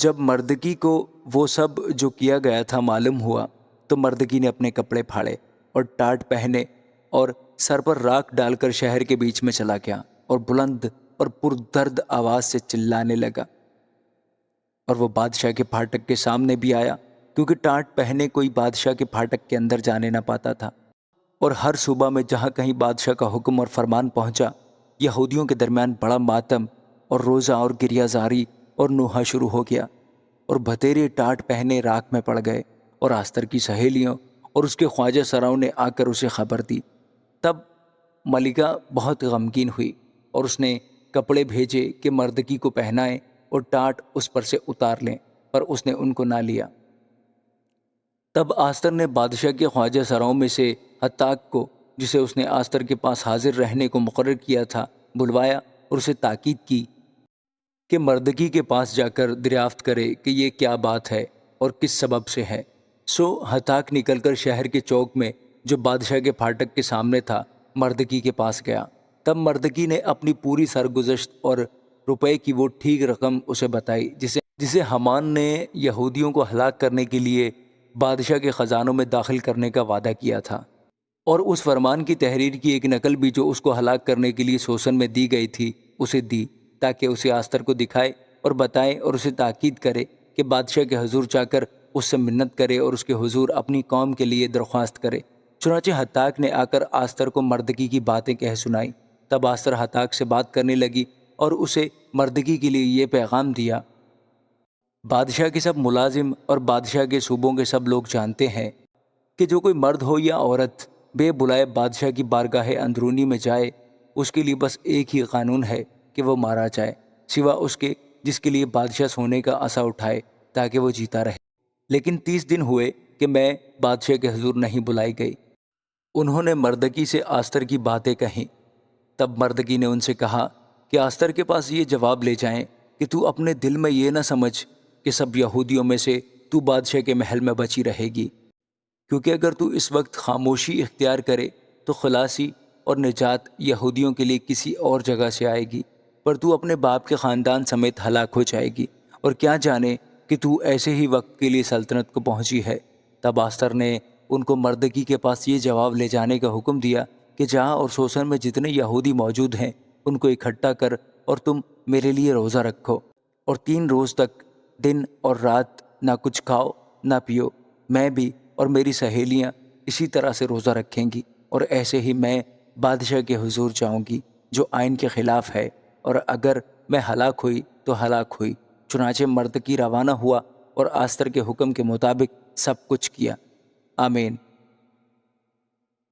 جب مردکی کو وہ سب جو کیا گیا تھا معلوم ہوا تو مردکی نے اپنے کپڑے پھاڑے اور ٹاٹ پہنے اور سر پر راکھ ڈال کر شہر کے بیچ میں چلا گیا اور بلند اور پردرد آواز سے چلانے لگا، اور وہ بادشاہ کے پھاٹک کے سامنے بھی آیا، کیونکہ ٹاٹ پہنے کوئی بادشاہ کے پھاٹک کے اندر جانے نہ پاتا تھا۔ اور ہر صوبہ میں جہاں کہیں بادشاہ کا حکم اور فرمان پہنچا، یہودیوں کے درمیان بڑا ماتم اور روزہ اور گریہ زاری اور نوحہ شروع ہو گیا، اور بھتیرے ٹاٹ پہنے راکھ میں پڑ گئے، اور آستر کی سہیلیوں اور اس کے خواجہ سراؤں نے آ کر اسے خبر دی۔ تب ملکہ بہت غمگین ہوئی، اور اس نے کپڑے بھیجے کہ مردکی کو پہنائیں اور ٹاٹ اس پر سے اتار لیں، پر اس نے ان کو نہ لیا۔ تب آستر نے بادشاہ کے خواجہ سراؤں میں سے حتاک کو، جسے اس نے آستر کے پاس حاضر رہنے کو مقرر کیا تھا، بلوایا اور اسے تاکید کی کہ مردکی کے پاس جا کر دریافت کرے کہ یہ کیا بات ہے اور کس سبب سے ہے۔ سو حتاک نکل کر شہر کے چوک میں جو بادشاہ کے پھاٹک کے سامنے تھا مردکی کے پاس گیا۔ تب مردکی نے اپنی پوری سرگزشت اور روپے کی وہ ٹھیک رقم اسے بتائی جسے حامان نے یہودیوں کو ہلاک کرنے کے لیے بادشاہ کے خزانوں میں داخل کرنے کا وعدہ کیا تھا، اور اس فرمان کی تحریر کی ایک نقل بھی جو اس کو ہلاک کرنے کے لیے سوسن میں دی گئی تھی اسے دی، تاکہ اسے آستر کو دکھائے اور بتائے اور اسے تاکید کرے کہ بادشاہ کے حضور جا کر اس سے منت کرے اور اس کے حضور اپنی قوم کے لیے درخواست کرے۔ چنانچہ حتاک نے آ کر آستر کو مردکی کی باتیں کہہ سنائی۔ تب آستر حتاک سے بات کرنے لگی اور اسے مردکی کے لیے یہ پیغام دیا: بادشاہ کے سب ملازم اور بادشاہ کے صوبوں کے سب لوگ جانتے ہیں کہ جو کوئی مرد ہو یا عورت بے بلائے بادشاہ کی بارگاہ اندرونی میں جائے، اس کے لیے بس ایک ہی قانون ہے کہ وہ مارا جائے، سوا اس کے جس کے لیے بادشاہ سونے کا عصا اٹھائے تاکہ وہ جیتا رہے۔ لیکن 30 دن ہوئے کہ میں بادشاہ کے حضور نہیں بلائی گئی۔ انہوں نے مردکی سے آستر کی باتیں کہیں۔ تب مردکی نے ان سے کہا کہ آستر کے پاس یہ جواب لے جائیں کہ تو اپنے دل میں یہ نہ سمجھ کہ سب یہودیوں میں سے تو بادشاہ کے محل میں بچی رہے گی، کیونکہ اگر تو اس وقت خاموشی اختیار کرے تو خلاصی اور نجات یہودیوں کے لیے کسی اور جگہ سے آئے گی، پر تو اپنے باپ کے خاندان سمیت ہلاک ہو جائے گی، اور کیا جانے کہ تو ایسے ہی وقت کے لیے سلطنت کو پہنچی ہے۔ تب آستر نے ان کو مردکی کے پاس یہ جواب لے جانے کا حکم دیا کہ جہاں اور سوسن میں جتنے یہودی موجود ہیں ان کو اکٹھا کر اور تم میرے لیے روزہ رکھو، اور 3 روز تک دن اور رات نہ کچھ کھاؤ نہ پیو۔ میں بھی اور میری سہیلیاں اسی طرح سے روزہ رکھیں گی، اور ایسے ہی میں بادشاہ کے حضور جاؤں گی جو آئین کے خلاف ہے، اور اگر میں ہلاک ہوئی تو ہلاک ہوئی۔ چنانچہ مردکی روانہ ہوا اور آستر کے حکم کے مطابق سب کچھ کیا۔ آمین۔